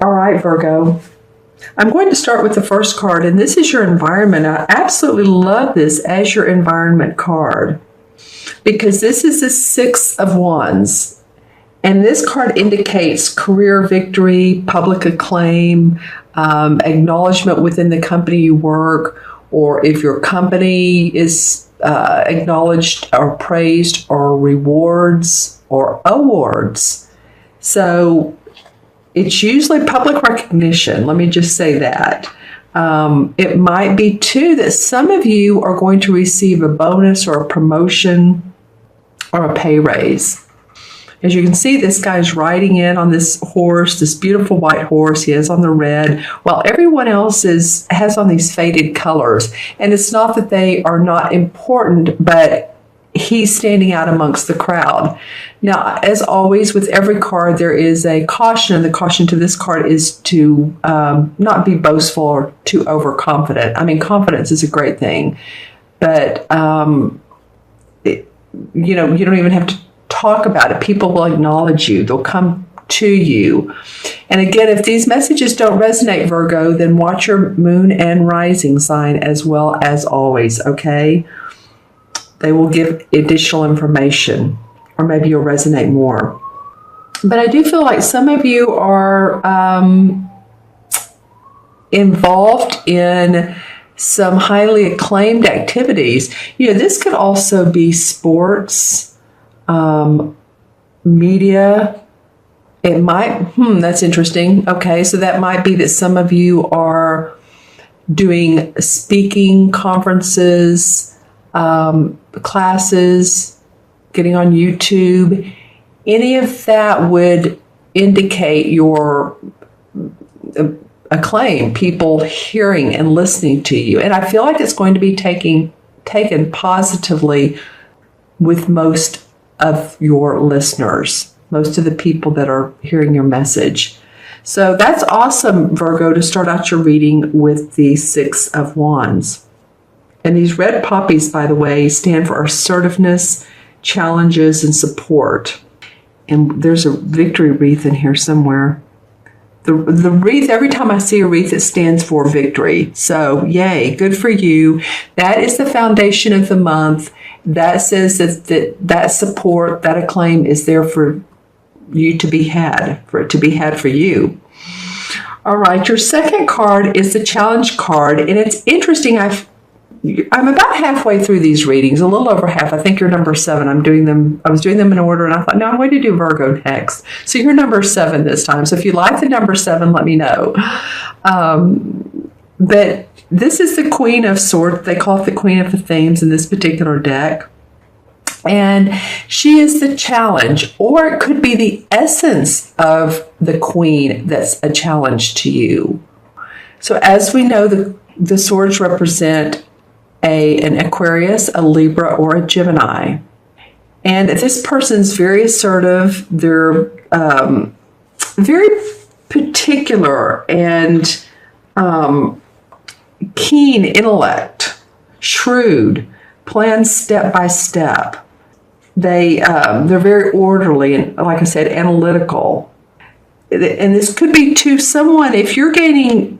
All right, Virgo. I'm going to start with the first card, and this is your environment. I absolutely love this as your environment card because this is the Six of Wands. And this card indicates career victory, public acclaim, acknowledgement within the company you work, or if your company is acknowledged or praised, or rewards or awards. So it's usually public recognition. Let me just say that. It might be, too, that some of you are going to receive a bonus or a promotion or a pay raise. As you can see, this guy's riding in on this horse, this beautiful white horse. He has on the red, while everyone else has on these faded colors. And it's not that they are not important, but he's standing out amongst the crowd. Now, as always, with every card, there is a caution, and the caution to this card is to not be boastful or too overconfident. I mean, confidence is a great thing, but you don't even have to talk about it. People will acknowledge you. They'll come to you. And again, if these messages don't resonate, Virgo, then watch your moon and rising sign as well as always, okay? They will give additional information, or maybe you'll resonate more. But I do feel like some of you are involved in some highly acclaimed activities. This could also be sports, media. It might, that's interesting. Okay, so that might be that some of you are doing speaking conferences, classes, getting on YouTube. Any of that would indicate your acclaim, people hearing and listening to you. And I feel like it's going to be taken positively with most of your listeners, most of the people that are hearing your message. So that's awesome, Virgo, to start out your reading with the Six of Wands. And these red poppies, by the way, stand for assertiveness, challenges, and support. And there's a victory wreath in here somewhere. The wreath, every time I see a wreath, it stands for victory. So yay, good for you. That is the foundation of the month. That says that support, that acclaim is there for you to be had, for it to be had for you. All right, your second card is the challenge card. And it's interesting, I'm about halfway through these readings, a little over half. I think you're number 7. I was doing them in order, and I thought, no, I'm going to do Virgo next. So you're number 7 this time. So if you like the number 7, let me know. But this is the Queen of Swords. They call it the Queen of the Themes in this particular deck. And she is the challenge, or it could be the essence of the Queen that's a challenge to you. So as we know, the swords represent an Aquarius, a Libra, or a Gemini. And this person's very assertive. They're very particular and keen intellect, shrewd, plans step by step. They're very orderly and, like I said, analytical. And this could be to someone, if you're gaining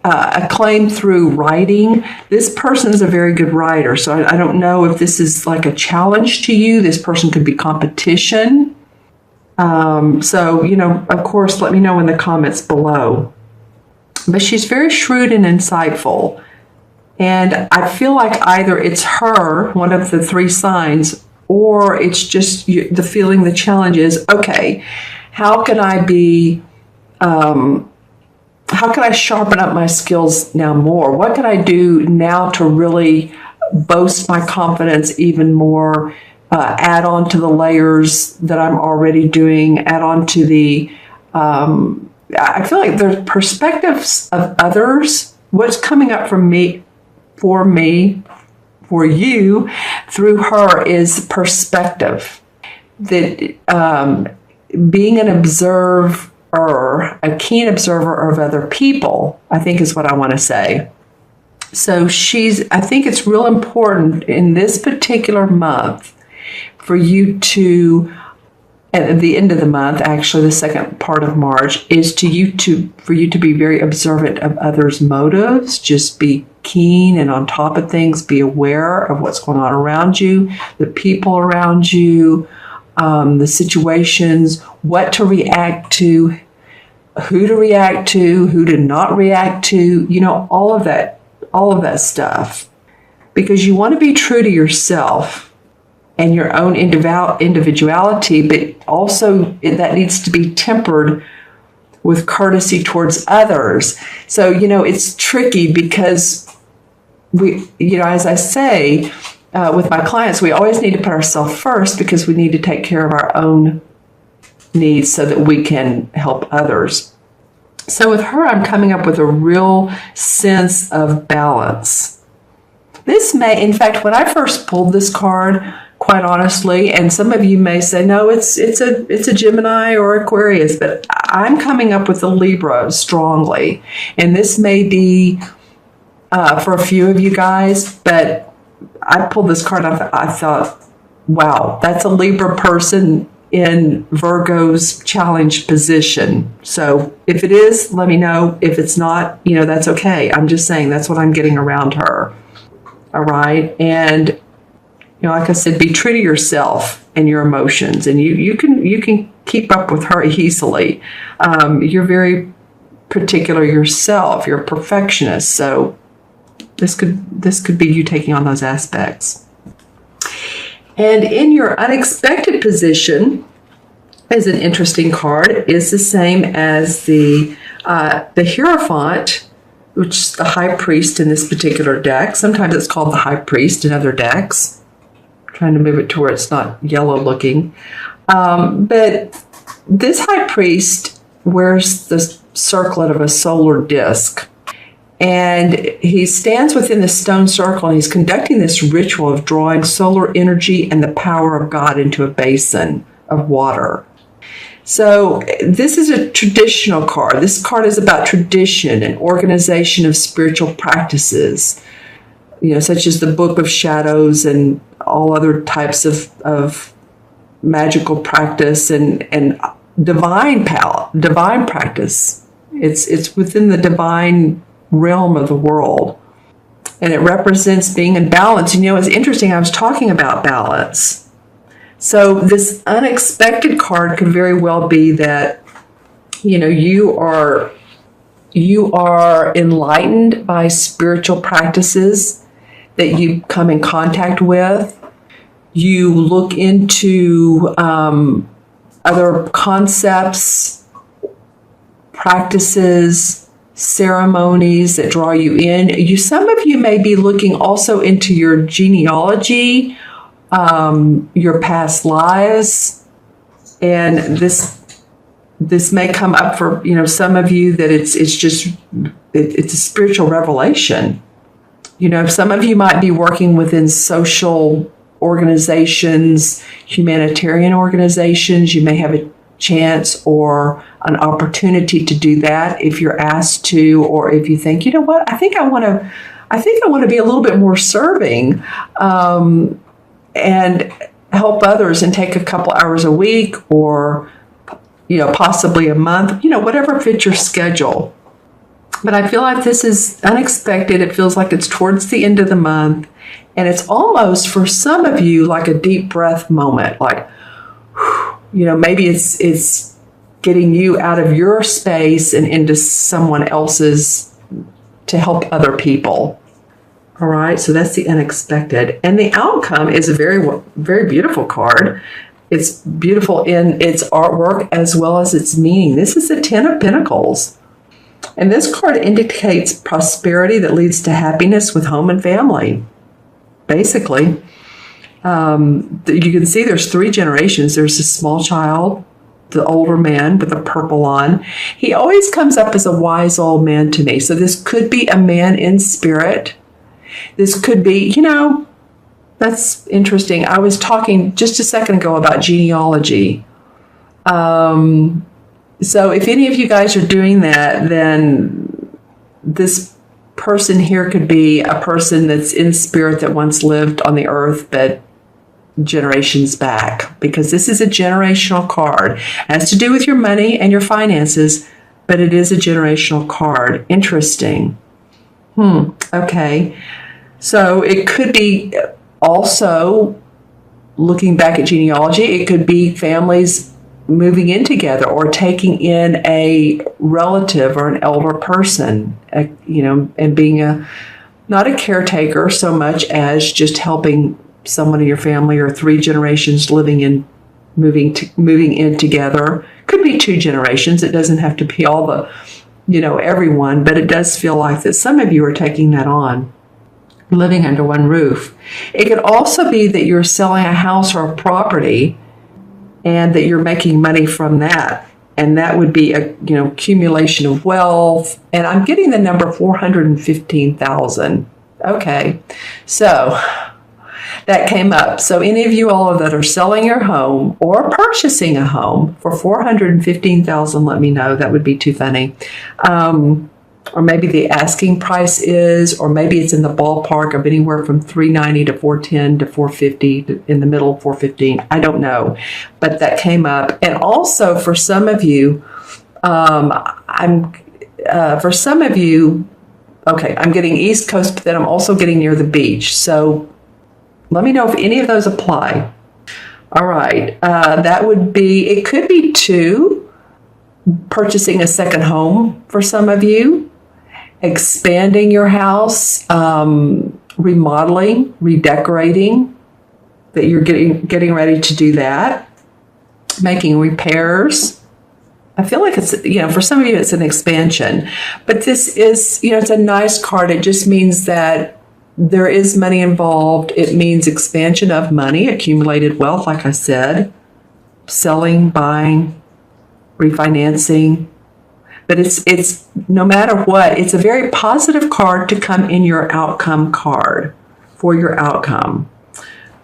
acclaim through writing, this person is a very good writer. So I don't know if this is like a challenge to you. This person could be competition. So, of course, let me know in the comments below. But she's very shrewd and insightful. And I feel like either it's her, one of the 3 signs, or it's just the feeling, the challenge is, okay, how can I sharpen up my skills now more? What can I do now to really boast my confidence even more, add on to the layers that I'm already doing, add on to the, I feel like there's perspectives of others. What's coming up for you through her is perspective. That being an observer, a keen observer of other people, I think is what I want to say. So I think it's real important in this particular month for you to at the end of the month, actually the second part of March, is for you to be very observant of others' motives. Just be keen and on top of things. Be aware of what's going on around you, the people around you, the situations, what to react to, who to not react to, all of that stuff. Because you want to be true to yourself and your own individuality, but also that needs to be tempered with courtesy towards others. So, it's tricky because we, as I say, with my clients, we always need to put ourselves first because we need to take care of our own needs so that we can help others. So with her, I'm coming up with a real sense of balance. This may, in fact, when I first pulled this card, quite honestly, and some of you may say, no, it's a Gemini or Aquarius, but I'm coming up with a Libra strongly. And this may be for a few of you guys, but I pulled this card and I thought, wow, that's a Libra person in Virgo's challenged position. So if it is, let me know. If it's not, that's okay. I'm just saying that's what I'm getting around her. All right. And like I said, be true to yourself and your emotions, and you can keep up with her easily. You're very particular yourself. You're a perfectionist, so this could be you taking on those aspects. And in your unexpected position, is an interesting card. Is the same as the Hierophant, which is the High Priest in this particular deck. Sometimes it's called the High Priest in other decks. Trying to move it to where it's not yellow looking. But this High Priest wears the circlet of a solar disc. And he stands within the stone circle and he's conducting this ritual of drawing solar energy and the power of God into a basin of water. So this is a traditional card. This card is about tradition and organization of spiritual practices, such as the Book of Shadows and all other types of magical practice and divine practice. It's within the divine realm of the world. And it represents being in balance. It's interesting, I was talking about balance. So this unexpected card could very well be that, you are enlightened by spiritual practices that you come in contact with. You look into other concepts, practices, ceremonies that draw you in. Some of you may be looking also into your genealogy, your past lives, and this may come up for some of you that it's a spiritual revelation. Some of you might be working within social organizations, humanitarian organizations. You may have a chance or an opportunity to do that if you're asked to, or if you think, I think I want to be a little bit more serving and help others and take a couple hours a week or possibly a month, whatever fits your schedule. But I feel like this is unexpected. It feels like it's towards the end of the month. And it's almost, for some of you, like a deep breath moment. Like, maybe it's getting you out of your space and into someone else's to help other people. All right, so that's the unexpected. And the outcome is a very, very beautiful card. It's beautiful in its artwork as well as its meaning. This is the Ten of Pentacles. And this card indicates prosperity that leads to happiness with home and family. Basically, you can see there's three generations. There's a small child, the older man with the purple on. He always comes up as a wise old man to me. So this could be a man in spirit. This could be, that's interesting. I was talking just a second ago about genealogy. So if any of you guys are doing that, then this person here could be a person that's in spirit that once lived on the earth, but generations back, because this is a generational card. It has to do with your money and your finances, but it is a generational card. Interesting. Okay. So it could be also, looking back at genealogy, it could be families moving in together or taking in a relative or an elder person, and being not a caretaker so much as just helping someone in your family, or 3 generations moving in together. Could be 2 generations. It doesn't have to be all the, everyone, but it does feel like that some of you are taking that on, living under one roof. It could also be that you're selling a house or a property and that you're making money from that. And that would be a, accumulation of wealth. And I'm getting the number 415,000. Okay. So that came up. So any of you all that are selling your home or purchasing a home for 415,000, let me know. That would be too funny. Or maybe the asking price is, or maybe it's in the ballpark of anywhere from 390 to 410 to 450, in the middle of 415. I don't know, but that came up. And also for some of you, I'm getting East Coast, but then I'm also getting near the beach. So let me know if any of those apply. All right, that would be, it could be 2, purchasing a second home for some of you, expanding your house, remodeling, redecorating, that you're getting ready to do that, making repairs. I feel like it's, for some of you, it's an expansion, but this is, it's a nice card. It just means that there is money involved. It means expansion of money, accumulated wealth, like I said, selling, buying, refinancing. But it's no matter what, it's a very positive card to come in your outcome card, for your outcome.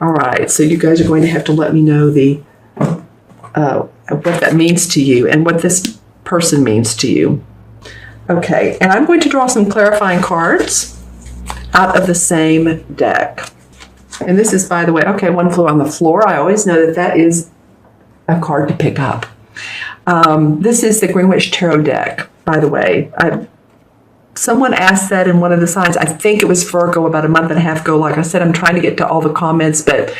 All right, so you guys are going to have to let me know what that means to you and what this person means to you. Okay, and I'm going to draw some clarifying cards out of the same deck. And this is, by the way, okay, one flew on the floor. I always know that is a card to pick up. This is the Greenwich Tarot deck, by the way. Someone asked that in one of the signs. I think it was Virgo about a month and a half ago. Like I said, I'm trying to get to all the comments, but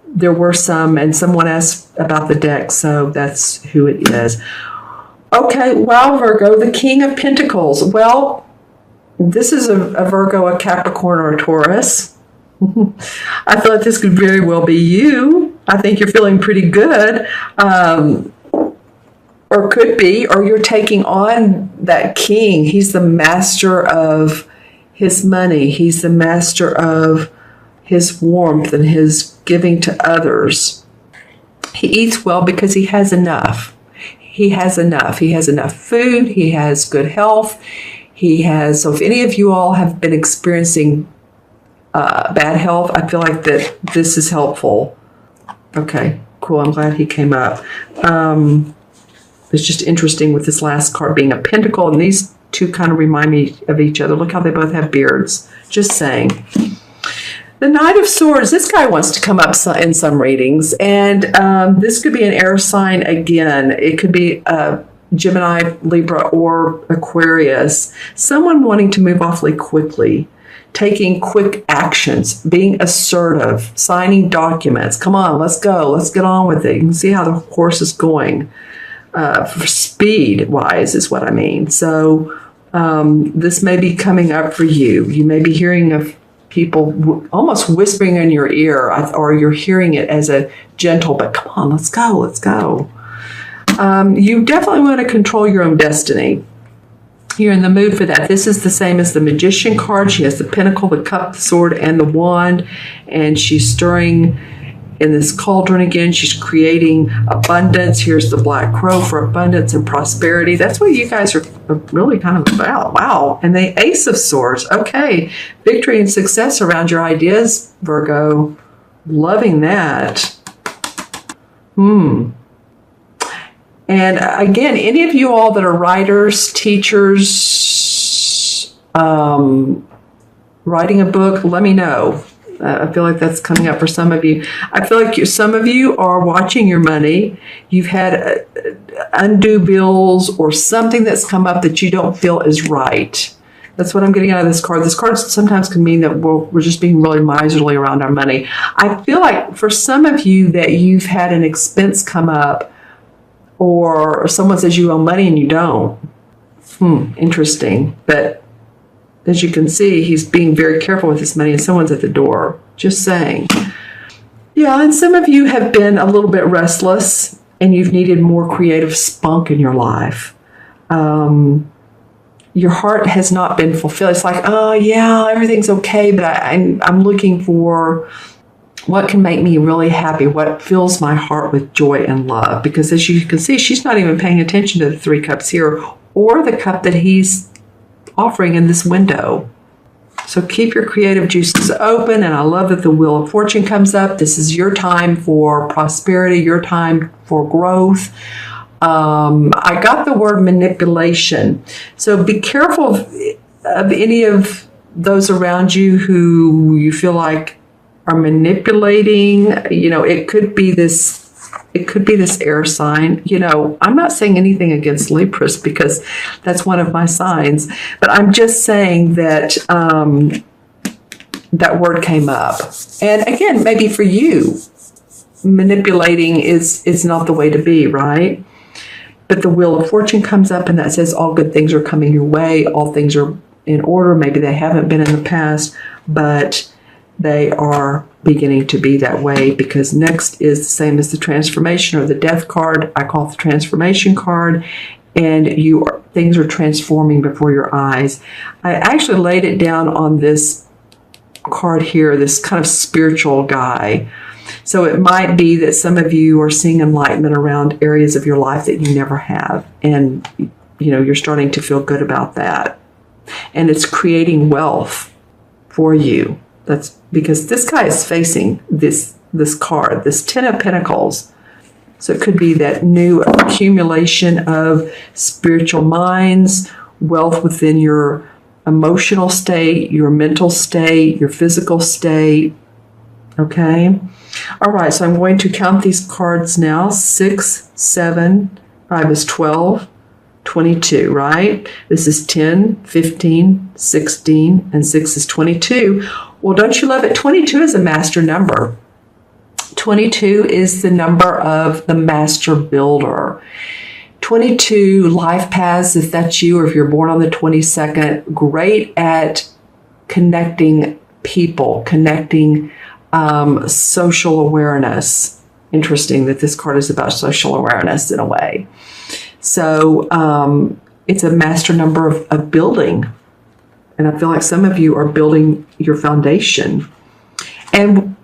there were some, and someone asked about the deck, so that's who it is. Okay, wow, Virgo, the King of Pentacles. Well, this is a Virgo, a Capricorn, or a Taurus. I feel like this could very well be you. I think you're feeling pretty good. Or could be, or you're taking on that king. He's the master of his money. He's the master of his warmth and his giving to others. He eats well because he has enough. He has enough. He has enough food. He has good health. So if any of you all have been experiencing bad health, I feel like that this is helpful. Okay, cool. I'm glad he came up. It's just interesting with this last card being a pentacle, and these two kind of remind me of each other. Look how they both have beards. Just saying. The Knight of Swords, this guy wants to come up in some readings, and this could be an air sign again. It could be Gemini, Libra, or Aquarius. Someone wanting to move awfully quickly, taking quick actions, being assertive, signing documents. Come on, let's go. Let's get on with it. You can see how the horse is going. For speed-wise is what I mean. So this may be coming up for you. You may be hearing of people almost whispering in your ear, or you're hearing it as a gentle, but come on, let's go, let's go. You definitely want to control your own destiny. You're in the mood for that. This is the same as the Magician card. She has the Pentacle, the Cup, the Sword, and the Wand, and she's stirring in this cauldron again. She's creating abundance. Here's the Black Crow for abundance and prosperity. That's what you guys are really kind of about. Wow. And the Ace of Swords. Okay. Victory and success around your ideas, Virgo. Loving that. And again, any of you all that are writers, teachers, writing a book, let me know. I feel like that's coming up for some of you. I feel like some of you are watching your money. You've had undue bills or something that's come up that you don't feel is right. That's what I'm getting out of this card. This card sometimes can mean that we're just being really miserly around our money. I feel like for some of you that you've had an expense come up, or someone says you owe money and you don't. Interesting. But as you can see, he's being very careful with his money and someone's at the door. Just saying. Yeah, and some of you have been a little bit restless and you've needed more creative spunk in your life. Your heart has not been fulfilled. It's like, oh yeah, everything's okay, but I'm looking for what can make me really happy, what fills my heart with joy and love. Because as you can see, she's not even paying attention to the 3 cups here or the cup that he's offering in this window. So keep your creative juices open, and I love that the Wheel of Fortune comes up. This is your time for prosperity, your time for growth. I got the word manipulation. So be careful of any of those around you who you feel like are manipulating. It could be this air sign. I'm not saying anything against Libras because that's one of my signs, but I'm just saying that that word came up. And again, maybe for you, manipulating is not the way to be, right? But the Wheel of Fortune comes up and that says all good things are coming your way. All things are in order. Maybe they haven't been in the past, but they are beginning to be that way, because next is the same as the transformation or the death card. I call it the transformation card, and things are transforming before your eyes. I actually laid it down on this card here, this kind of spiritual guy. So it might be that some of you are seeing enlightenment around areas of your life that you never have. And, you're starting to feel good about that. And it's creating wealth for you. That's because this guy is facing this card, this 10 of Pentacles. So it could be that new accumulation of spiritual minds, wealth within your emotional state, your mental state, your physical state. Okay. All right. So I'm going to count these cards now. 6, 7, 5 is 12, 22, right? This is 10, 15, 16, and 6 is 22. Well, don't you love it? 22 is a master number. 22 is the number of the master builder. 22 life paths, if that's you, or if you're born on the 22nd, great at connecting people, connecting social awareness. Interesting that this card is about social awareness in a way. So it's a master number of building. And I feel like some of you are building your foundation. And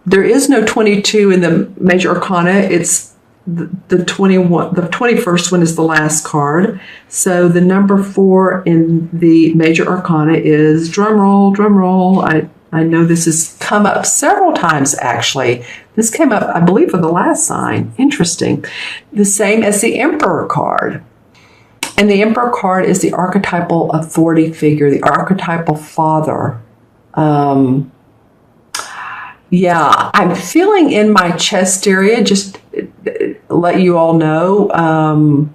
there is no 22 in the major arcana. It's the 21. The 21st one is the last card. So the number 4 in the major arcana is, drum roll. I know this has come up several times, actually. This came up, I believe, for the last sign. Interesting. The same as the Emperor card. And the Emperor card is the archetypal authority figure, the archetypal father. Yeah, I'm feeling in my chest area, just let you all know,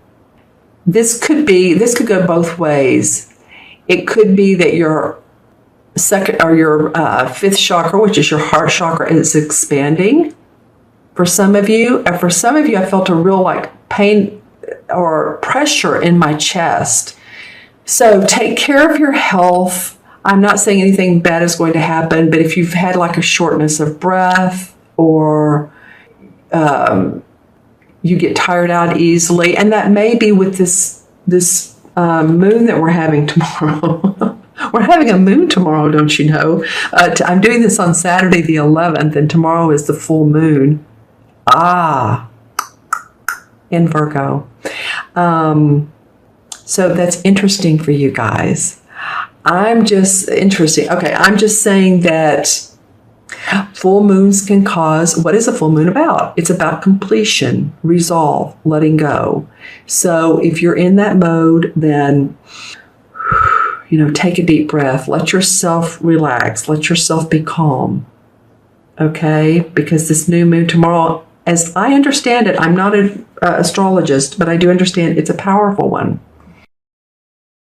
this could go both ways. It could be that your second or your fifth chakra, which is your heart chakra, is expanding for some of you. And for some of you, I felt a real pain or pressure in my chest. So take care of your health. I'm not saying anything bad is going to happen, but if you've had a shortness of breath, or you get tired out easily, and that may be with this moon that we're having tomorrow. We're having a moon tomorrow, don't you know? I'm doing this on Saturday the 11th, and tomorrow is the full moon. In Virgo. So that's interesting for you guys. I'm just saying that full moons can cause, what is a full moon about? It's about completion, resolve, letting go. So if you're in that mode, then, take a deep breath. Let yourself relax. Let yourself be calm. okay? Because this new moon tomorrow, as I understand it, I'm not an astrologist, but I do understand it's a powerful one.